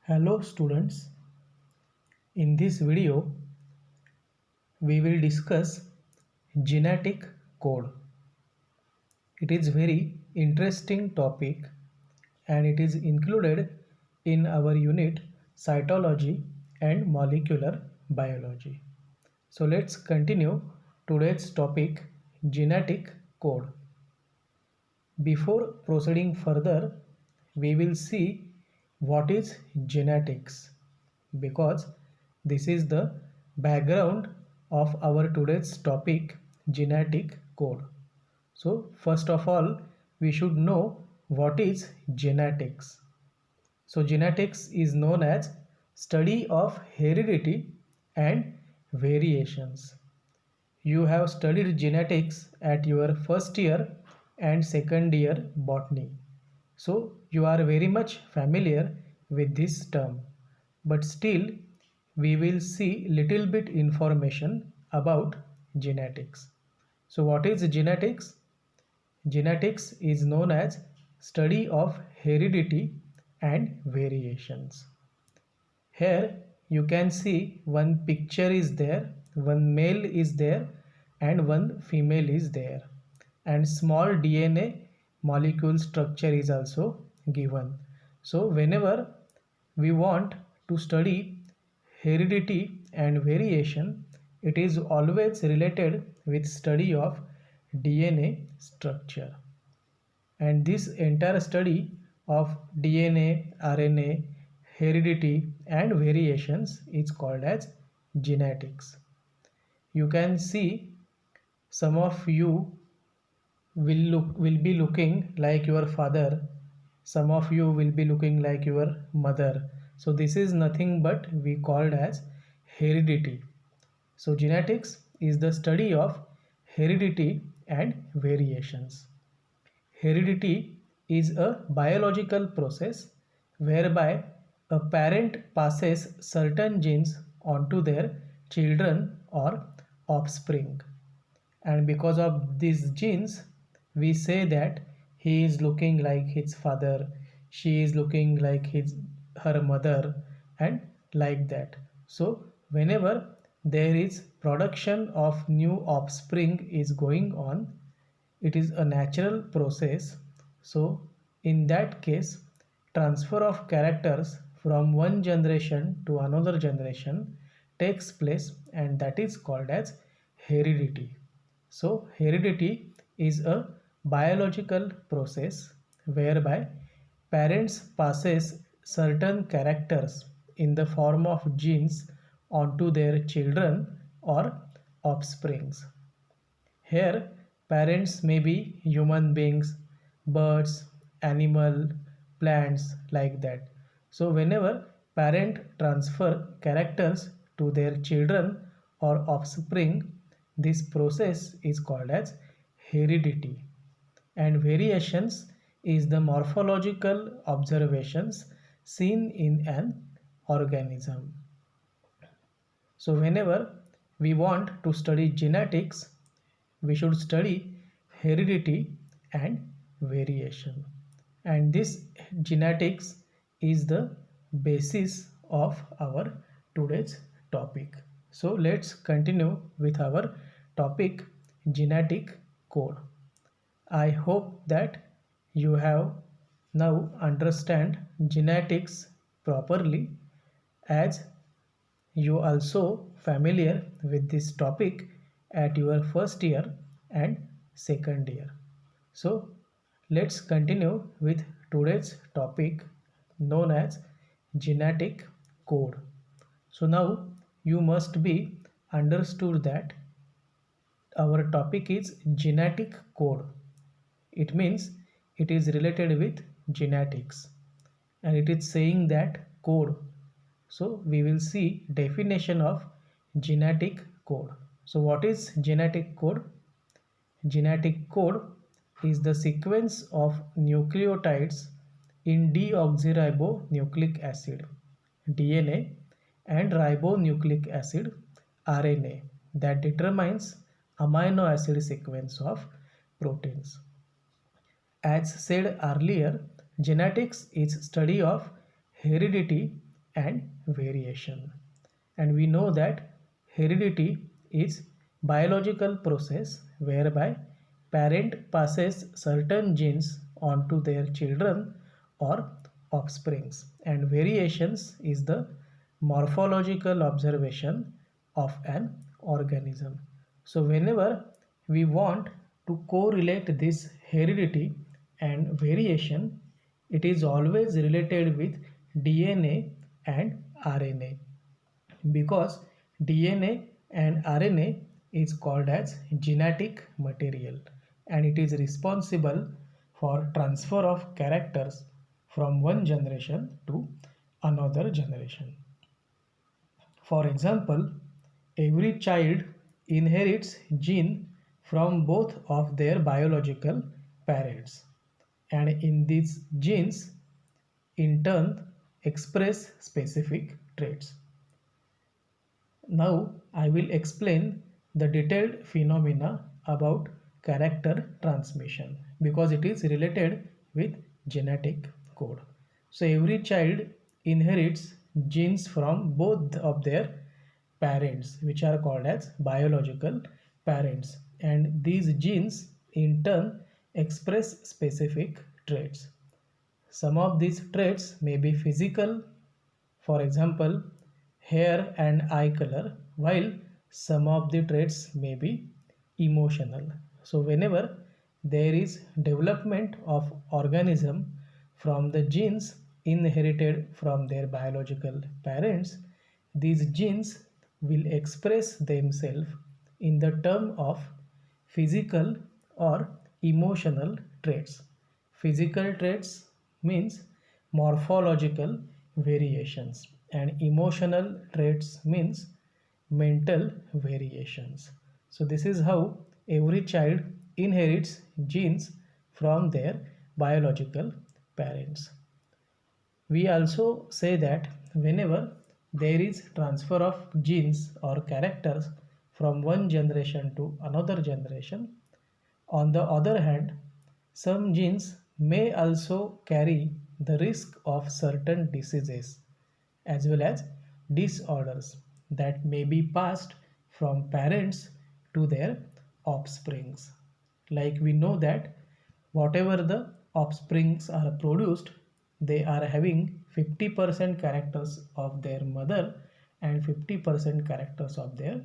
Hello students, in this video we will discuss genetic code. It is very interesting topic and it is included in our unit cytology and molecular biology. So let's continue today's topic genetic code. Before proceeding further, we will see what is genetics because this is the background of our today's topic genetic code. So first of all, we should know what is genetics. So genetics is known as study of heredity and variations. You have studied genetics at your first year and second year botany. So you are very much familiar with this term. But still we will see little bit information about genetics. So what is genetics? Genetics is known as study of heredity and variations. Here you can see one picture is there, one male is there and one female is there, and small DNA molecule structure is also given. So whenever we want to study heredity and variation, it is always related with study of DNA structure. And this entire study of DNA, RNA, heredity and variations is called as genetics. You can see some of you will be looking like your father, some of you will be looking like your mother. So this is nothing but we called as heredity. So genetics is the study of heredity and variations. Heredity is a biological process whereby a parent passes certain genes onto their children or offspring. And because of these genes, we say that he is looking like his father, she is looking like her mother, and like that. So whenever there is production of new offspring is going on, it is a natural process. So in that case, transfer of characters from one generation to another generation takes place, and that is called as heredity. So heredity is a biological process whereby parents passes certain characters in the form of genes onto their children or offsprings. Here, parents may be human beings, birds, animal, plants, like that. So whenever parent transfer characters to their children or offspring, this process is called as heredity. And variations is the morphological observations seen in an organism. So whenever we want to study genetics, we should study heredity and variation. And this genetics is the basis of our today's topic. So let's continue with our topic genetic code. I hope that you have now understand genetics properly, as you also familiar with this topic at your first year and second year. So let's continue with today's topic known as genetic code. So now you must be understood that our topic is genetic code. It means it is related with genetics, and it is saying that code. So we will see definition of genetic code. So what is genetic code? Genetic code is the sequence of nucleotides in deoxyribonucleic acid DNA and ribonucleic acid RNA that determines amino acid sequence of proteins. As said earlier, genetics is study of heredity and variation. And we know that heredity is biological process whereby parent passes certain genes onto their children or offsprings, and variations is the morphological observation of an organism. So whenever we want to correlate this heredity and variation, it is always related with DNA and RNA, because DNA and RNA is called as genetic material, and it is responsible for transfer of characters from one generation to another generation. For example, every child inherits gene from both of their biological parents, and in these genes in turn express specific traits. Now I will explain the detailed phenomena about character transmission, because it is related with genetic code. So every child inherits genes from both of their parents, which are called as biological parents, and these genes in turn express specific traits. Some of these traits may be physical, for example, hair and eye color, while some of the traits may be emotional. So whenever there is development of organism from the genes inherited from their biological parents, these genes will express themselves in the term of physical or emotional traits. Physical traits means morphological variations, and emotional traits means mental variations. So this is how every child inherits genes from their biological parents. We also say that whenever there is transfer of genes or characters from one generation to another generation, on the other hand, some genes may also carry the risk of certain diseases as well as disorders that may be passed from parents to their offsprings. Like we know that whatever the offsprings are produced, they are having 50% characters of their mother and 50% characters of their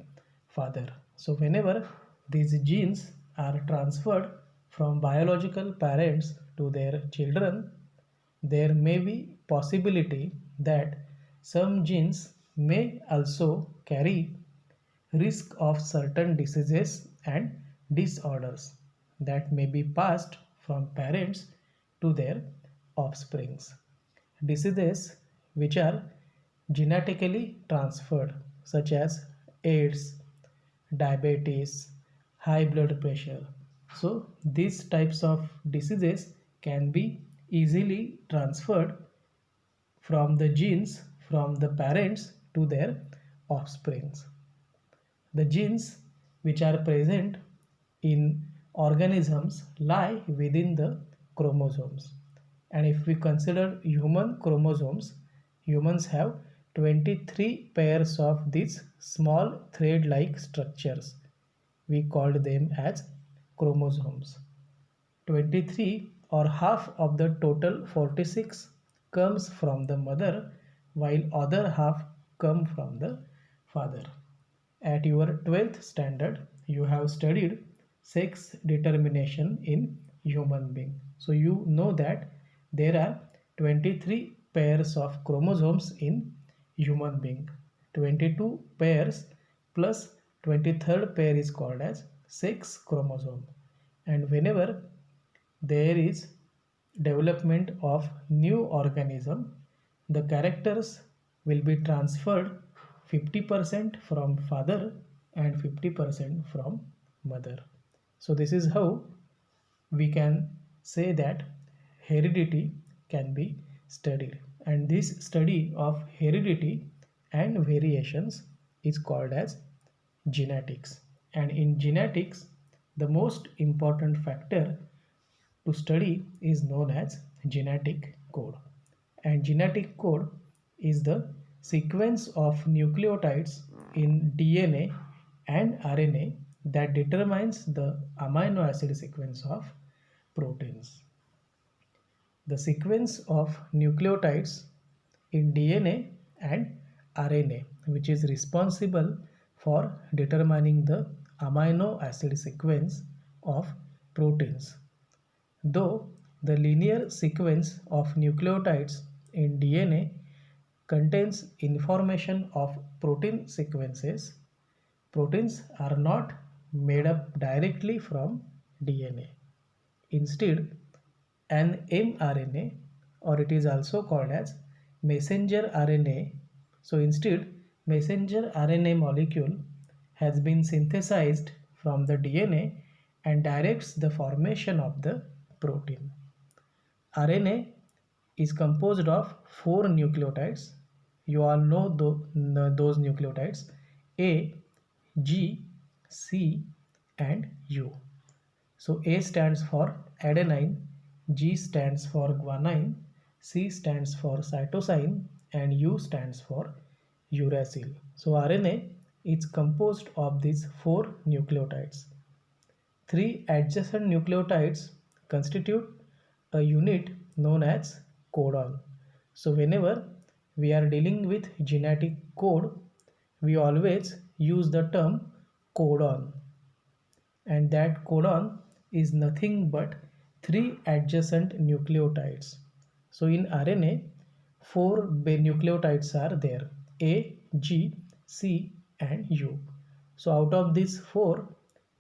father. So whenever these genes are transferred from biological parents to their children, there may be possibility that some genes may also carry risk of certain diseases and disorders that may be passed from parents to their offsprings. Diseases which are genetically transferred, such as AIDS, diabetes, high blood pressure. So these types of diseases can be easily transferred from the genes from the parents to their offsprings. The genes which are present in organisms lie within the chromosomes. And if we consider human chromosomes, humans have 23 pairs of these small thread-like structures. We called them as chromosomes. 23 or half of the total 46 comes from the mother, while other half come from the father. At your 12th standard, you have studied sex determination in human being. So you know that there are 23 pairs of chromosomes in human being. 22 pairs plus 23rd pair is called as sex chromosome. And whenever there is development of new organism, the characters will be transferred 50% from father and 50% from mother. So this is how we can say that heredity can be studied, and this study of heredity and variations is called as genetics. And in genetics, the most important factor to study is known as genetic code, and genetic code is the sequence of nucleotides in DNA and RNA that determines the amino acid sequence of proteins. The sequence of nucleotides in DNA and RNA, which is responsible for determining the amino acid sequence of proteins. Though the linear sequence of nucleotides in DNA contains information of protein sequences, proteins are not made up directly from DNA. Instead, an mRNA, or it is also called as messenger RNA, so instead, messenger RNA molecule has been synthesized from the DNA and directs the formation of the protein. RNA is composed of 4 nucleotides. You all know those nucleotides: A, G, C, and U. So A stands for adenine, G stands for guanine, C stands for cytosine, and U stands for uracil. So RNA is composed of these 4 nucleotides. 3 adjacent nucleotides constitute a unit known as codon. So whenever we are dealing with genetic code, we always use the term codon, and that codon is nothing but 3 adjacent nucleotides. So in RNA, 4 nucleotides are there: A, G, C, and U. So out of these 4,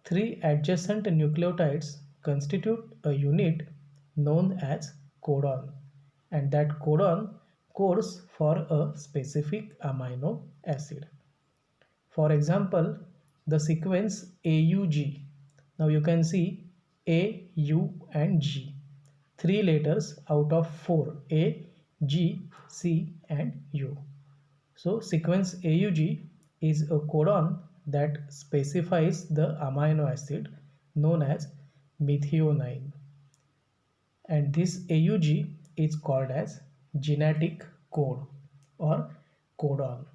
3 adjacent nucleotides constitute a unit known as codon, and that codon codes for a specific amino acid. For example, the sequence AUG. Now you can see A, U, and G. 3 letters out of 4: A, G, C, and U. So sequence AUG is a codon that specifies the amino acid known as methionine. And this AUG is called as genetic code or codon.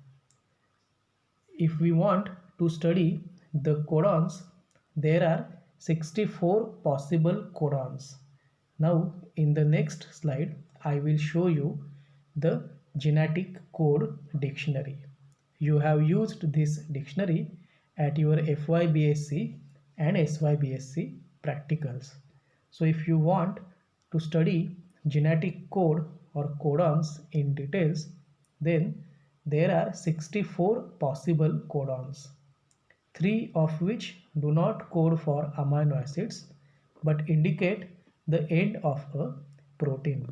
If we want to study the codons, there are 64 possible codons. Now in the next slide, I will show you the genetic code dictionary. You have used this dictionary at your FYBSc and SYBSc practicals. So if you want to study genetic code or codons in details, then there are 64 possible codons, 3 of which do not code for amino acids but indicate the end of a protein,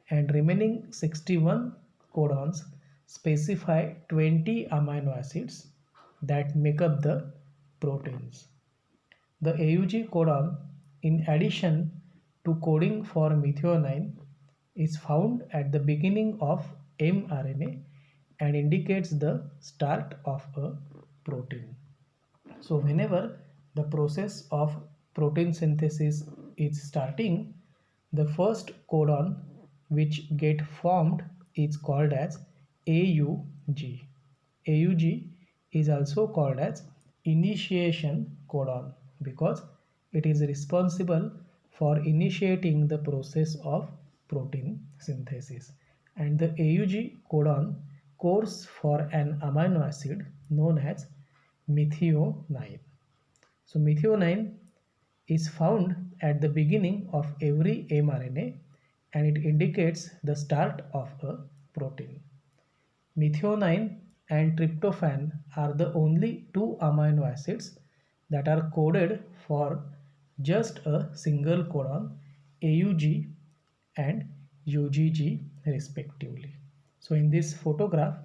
and remaining 61 codons specify 20 amino acids that make up the proteins. The AUG codon, in addition to coding for methionine, is found at the beginning of mRNA and indicates the start of a protein. So whenever the process of protein synthesis is starting, the first codon which get formed is called as AUG. AUG is also called as initiation codon because it is responsible for initiating the process of protein synthesis. And the AUG codon codes for an amino acid known as methionine. So methionine is found at the beginning of every mRNA and it indicates the start of a protein. Methionine and tryptophan are the only 2 amino acids that are coded for just a single codon, AUG and UGG respectively. So in this photograph,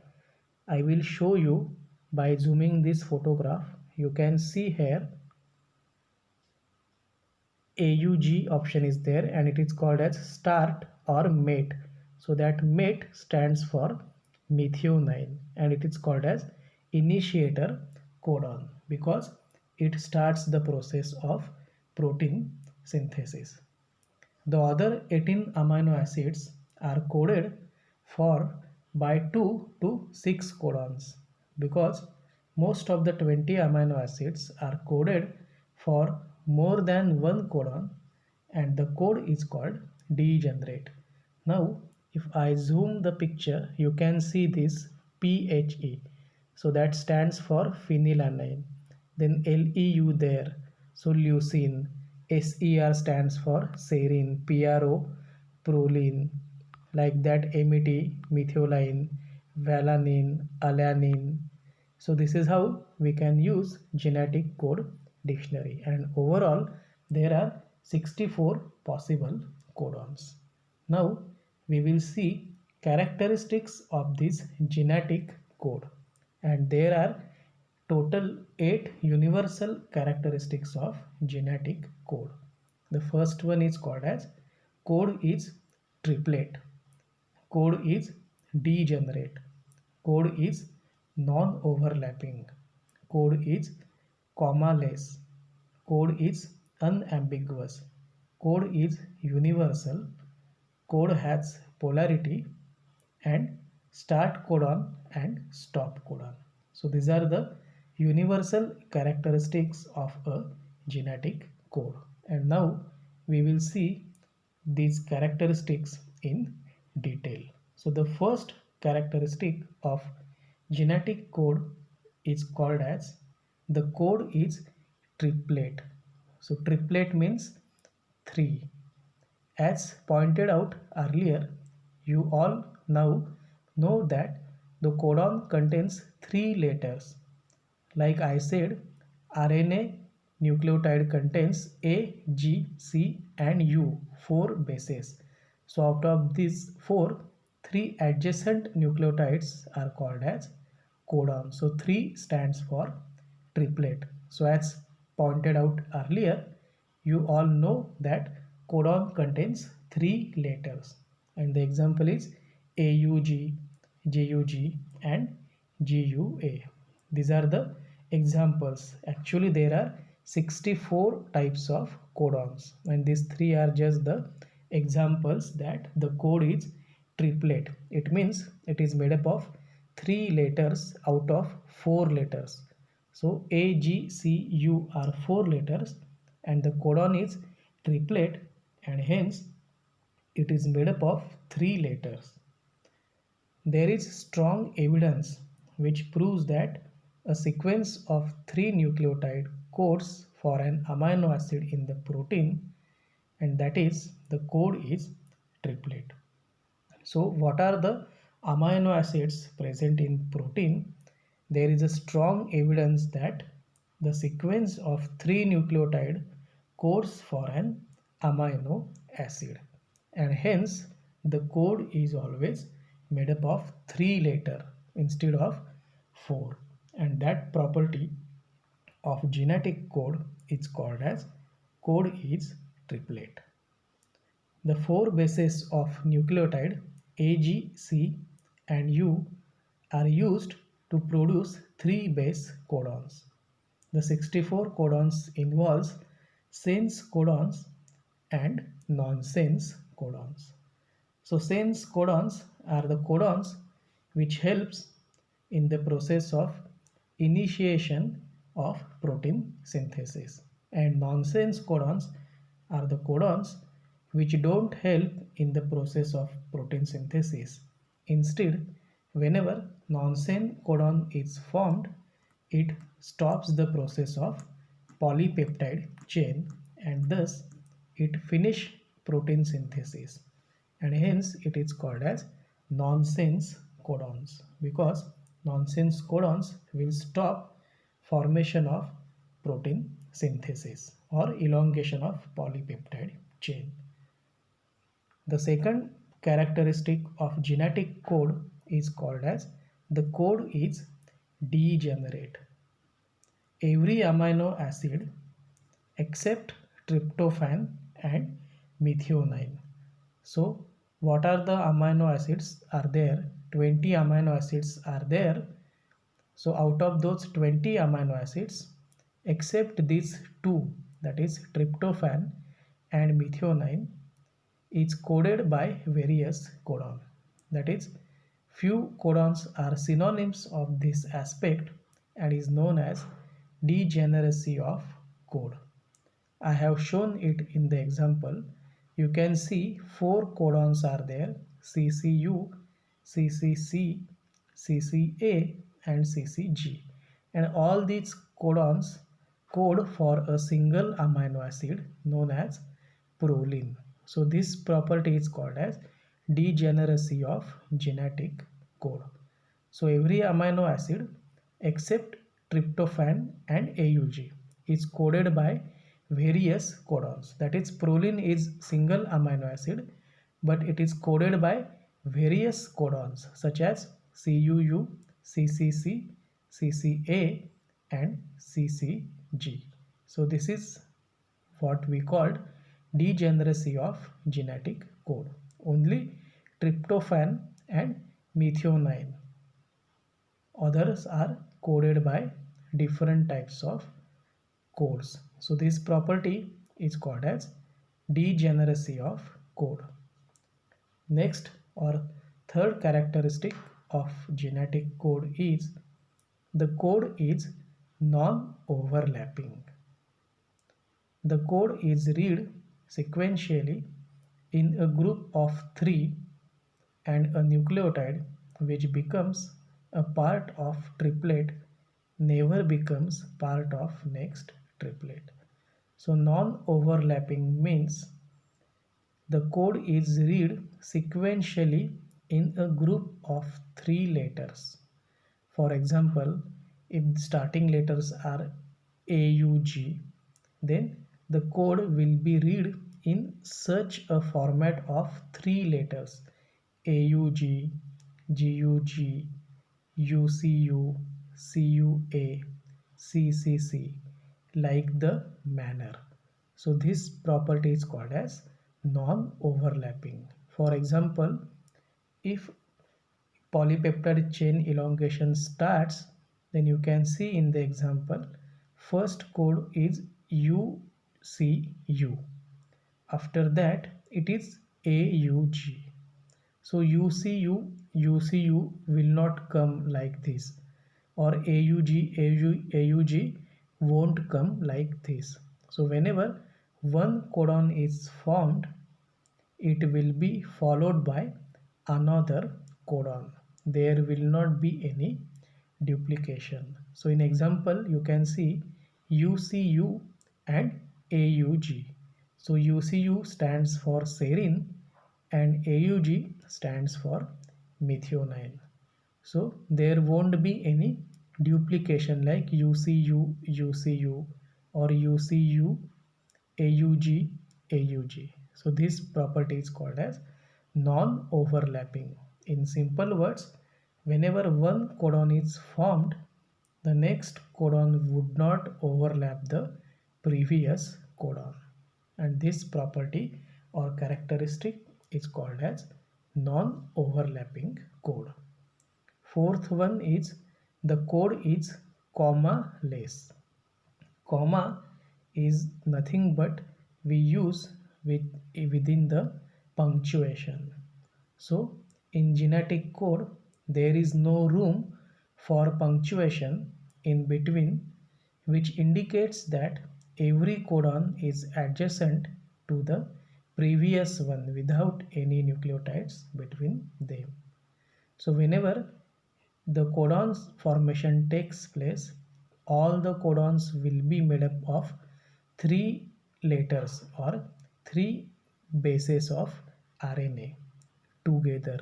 I will show you by zooming this photograph. You can see here AUG option is there and it is called as start or mate. So that mate stands for methionine and it is called as initiator codon because it starts the process of protein synthesis. The other 18 amino acids are coded for by 2 to 6 codons, because most of the 20 amino acids are coded for more than one codon, and the code is called degenerate. Now if I zoom the picture, you can see this PHE, so that stands for phenylalanine, then LEU there, so leucine, SER stands for serine, PRO proline, like that MET, methionine, valine, alanine. So this is how we can use genetic code dictionary, and overall there are 64 possible codons. Now we will see characteristics of this genetic code, and there are total 8 universal characteristics of genetic code. The first one is called as code is triplet, code is degenerate, code is non-overlapping, code is comma-less, code is unambiguous, code is universal, code has polarity, and start codon and stop codon. So these are the universal characteristics of a genetic code. And now we will see these characteristics in detail. So the first characteristic of genetic code is called as the code is triplet. So triplet means 3. As pointed out earlier, you all now know that the codon contains 3 letters. Like I said, RNA nucleotide contains A, G, C and U, 4 bases. So out of these 4, 3 adjacent nucleotides are called as codon. So 3 stands for triplet. So as pointed out earlier, you all know that codon contains 3 letters, and the example is AUG, JUG and GUA. These are the examples. Actually there are 64 types of codons, and these 3 are just the examples that the code is triplet. It means it is made up of 3 letters out of 4 letters. So A, G, C, U are 4 letters, and the codon is triplet, and hence it is made up of 3 letters. There is strong evidence which proves that a sequence of 3 nucleotide codes for an amino acid in the protein, and that is the code is triplet. So what are the amino acids present in protein? There is a strong evidence that the sequence of 3 nucleotide codes for an amino acid, and hence the code is always made up of 3 letter instead of 4, and that property of genetic code is called as code is triplet. The 4 bases of nucleotide A, G, C and U are used to produce 3 base codons. The 64 codons involves sense codons and nonsense codons. So sense codons are the codons which helps in the process of initiation of protein synthesis, and nonsense codons are the codons which don't help in the process of protein synthesis. Instead, whenever nonsense codon is formed, it stops the process of polypeptide chain, and thus it finish protein synthesis, and hence it is called as nonsense codons, because nonsense codons will stop formation of protein synthesis or elongation of polypeptide chain. The second characteristic of genetic code is called as the code is degenerate. Every amino acid except tryptophan and methionine. So what are the amino acids are there? 20 amino acids are there. So out of those 20 amino acids, except these two, that is tryptophan and methionine, is coded by various codon. That is Few codons are synonyms of this aspect and is known as degeneracy of code. I have shown it in the example. You can see four codons are there: CCU, CCC, CCA and CCG, and all these codons code for a single amino acid known as proline. So this property is called as degeneracy of genetic code. So every amino acid except tryptophan and AUG is coded by various codons. That is, proline is single amino acid, but it is coded by various codons such as CUU, CCC, CCA and CCG. So this is what we called degeneracy of genetic code. Only tryptophan and methionine, others are coded by different types of codes. So this property is called as degeneracy of code. Next or third characteristic of genetic code is the code is non-overlapping. The code is read sequentially in a group of 3, and a nucleotide which becomes a part of triplet never becomes part of next triplet. So non-overlapping means the code is read sequentially in a group of 3 letters. For example, if the starting letters are AUG, then the code will be read in such a format of 3 letters: AUG, GUG, UCU, CUA, CCC, like the manner. So this property is called as non-overlapping. For example, if polypeptide chain elongation starts, then you can see in the example, first code is UCU. After that, it is AUG. So UCU will not come like this, or AUG won't come like this. So whenever one codon is formed, it will be followed by another codon. There will not be any duplication. So in example, you can see UCU and AUG. So UCU stands for serine and AUG stands for methionine. So there won't be any duplication like UCU or UCU AUG AUG. So this property is called as non-overlapping. In simple words, whenever one codon is formed, the next codon would not overlap the previous codon, and this property or characteristic is called as non-overlapping code. Fourth one is the code is comma-less. Comma is nothing but we use within the punctuation. So in genetic code there is no room for punctuation in between, which indicates that every codon is adjacent to the previous one without any nucleotides between them. So whenever the codons formation takes place, all the codons will be made up of 3 letters or 3 bases of RNA together.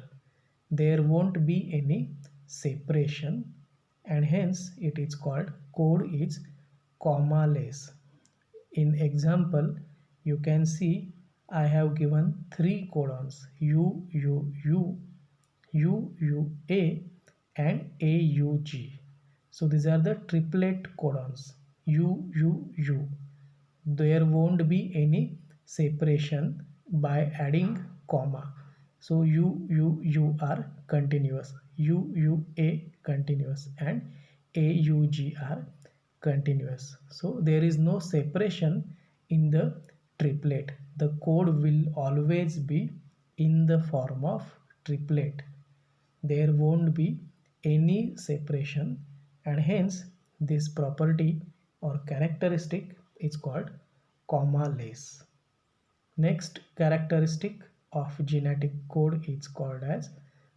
There won't be any separation, and hence it is called code is comma-less. In example, you can see I have given 3 codons UUU, UUA and AUG. So these are the triplet codons UUU. There won't be any separation by adding comma. So UUU are continuous, UUA continuous and AUG are continuous. So there is no separation in the triplet. The code will always be in the form of triplet. there won't be any separation, and hence this property or characteristic is called comma-less. Next characteristic of genetic code is called as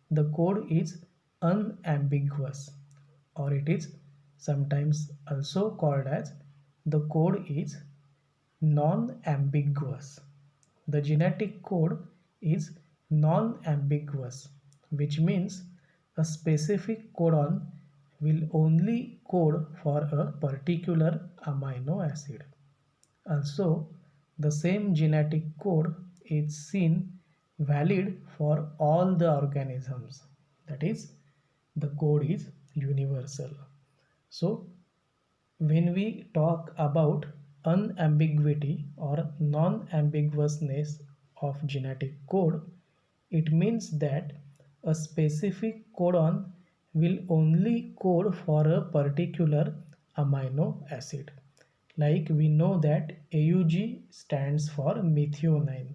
the code is unambiguous, or it is sometimes also called as the code is non-ambiguous. The genetic code is non-ambiguous, which means a specific codon will only code for a particular amino acid. Also, the same genetic code is seen valid for all the organisms. That is, the code is universal. So, when we talk about unambiguity or non-ambiguousness of genetic code, it means that a specific codon will only code for a particular amino acid. Like we know that AUG stands for methionine.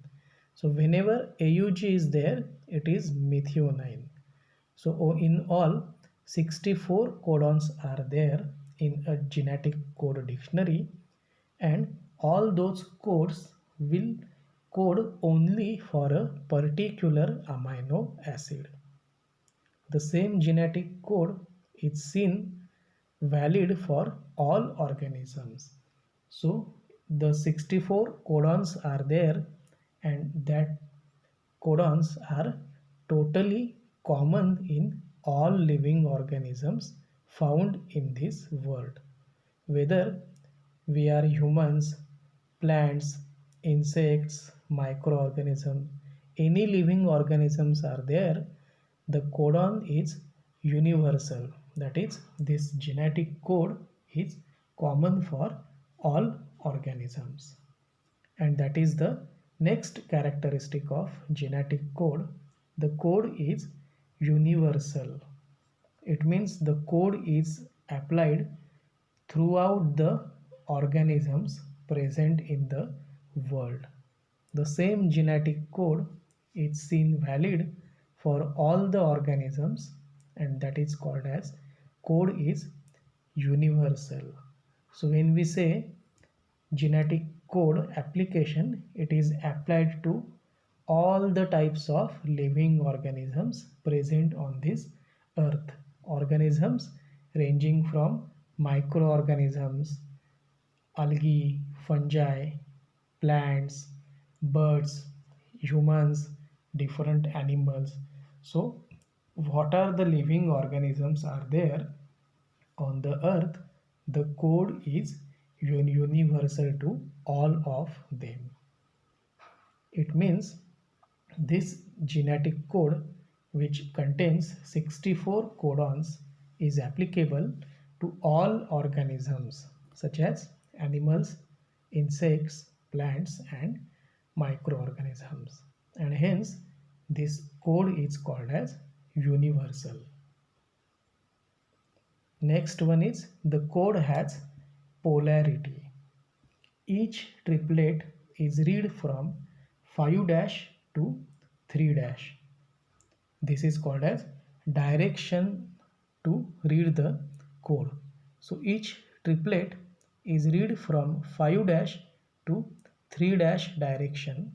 So whenever AUG is there, it is methionine. So in all, 64 codons are there in a genetic code dictionary, and all those codes will code only for a particular amino acid. The same genetic code is seen valid for all organisms. So the 64 codons are there, and that codons are totally common in all living organisms found in this world. Whether we are humans, plants, insects, microorganisms, any living organisms are there, the codon is universal. That is, this genetic code is common for all organisms. And that is the next characteristic of genetic code. The code is universal. It means the code is applied throughout the organisms present in the world. The same genetic code is seen valid for all the organisms, and that is called as code is universal. So when we say genetic code application, it is applied to all the types of living organisms present on this earth. Organisms ranging from microorganisms, algae, fungi, plants, birds, humans, different animals. So what are the living organisms are there on the earth? The code is universal to all of them. It means this genetic code, which contains 64 codons, is applicable to all organisms such as animals, insects, plants, and microorganisms. And hence, this code is called as universal. Next one is the code has polarity. Each triplet is read from 5 dash to 3 dash. This is called as direction to read the code. So each triplet is read from 5 dash to 3 dash direction,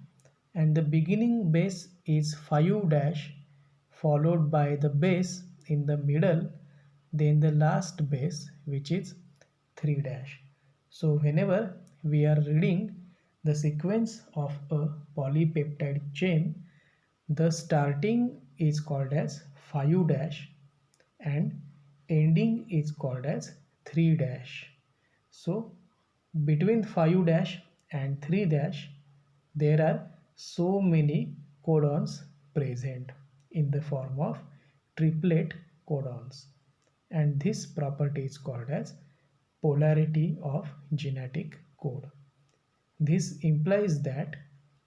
and the beginning base is 5 dash followed by the base in the middle, then the last base which is 3 dash. So whenever we are reading the sequence of a polypeptide chain, the starting is called as 5 dash and ending is called as 3 dash. So between 5 dash and 3 dash there are so many codons present in the form of triplet codons, and this property is called as polarity of genetic code. This implies that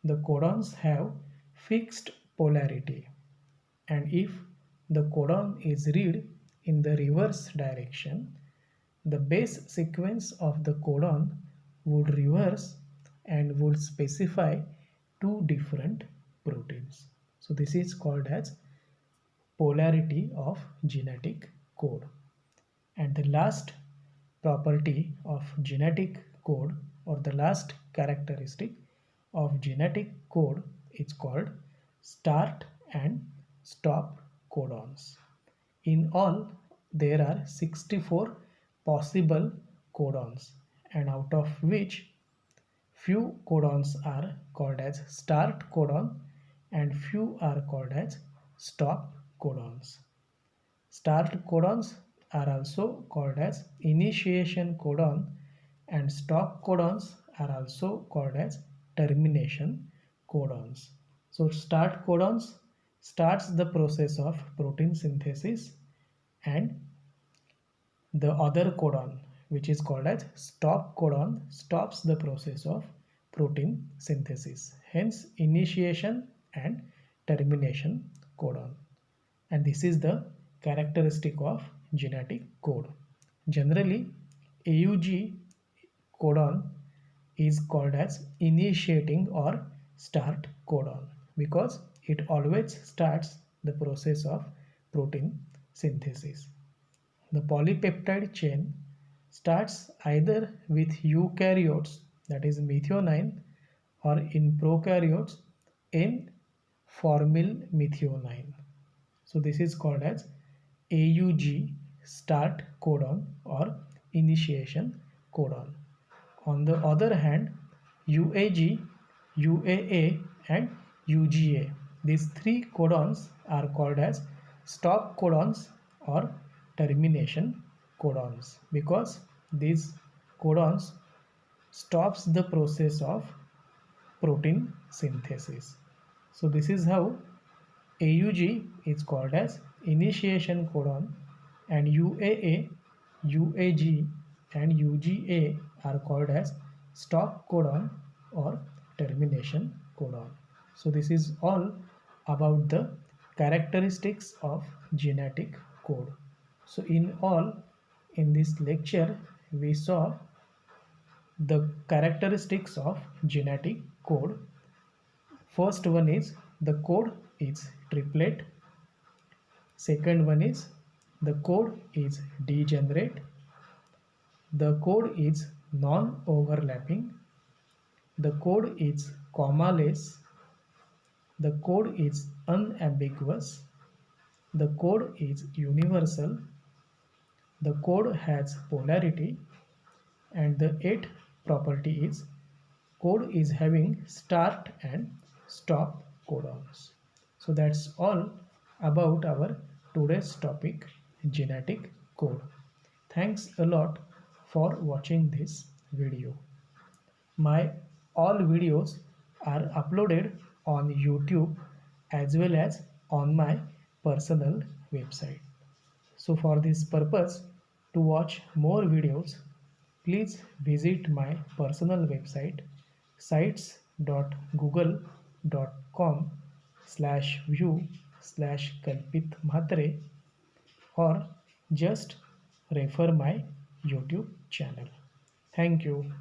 the codons have fixed polarity, and if the codon is read in the reverse direction, the base sequence of the codon would reverse and would specify two different proteins. So this is called as polarity of genetic code. And the last property of genetic code, or the last characteristic of genetic code, is called start and stop codons. In all, there are 64 possible codons, and out of which few codons are called as start codon and few are called as stop codons. Start codons are also called as initiation codon and stop codons are also called as termination codons. So start codons starts the process of protein synthesis, and the other codon, which is called as stop codon, stops the process of protein synthesis. Hence initiation and termination codon. And this is the characteristic of genetic code. Generally, AUG codon is called as initiating or start codon because it always starts the process of protein synthesis. The polypeptide chain starts either with eukaryotes, that is methionine, or in prokaryotes in formylmethionine. So this is called as AUG start codon or initiation codon. On the other hand, UAG, UAA and UGA, these three codons are called as stop codons or termination codons because these codons stops the process of protein synthesis. So this is how AUG is called as initiation codon and UAA, UAG and UGA are called as stop codon or termination codon. So this is all about the characteristics of genetic code. So in all, in this lecture we saw the characteristics of genetic code. First one is the code is triplet. Second one is the code is degenerate. The code is non-overlapping. The code is commaless. The code is unambiguous. The code is universal. The code has polarity. And the eighth property is code is having start and stop codons. So that's all about our today's topic, genetic code. Thanks a lot for watching this video. My all videos are uploaded on YouTube as well as on my personal website. So for this purpose, to watch more videos, please visit my personal website sites.google.com/view/Kalpit Mhatre or just refer my YouTube channel. Thank you.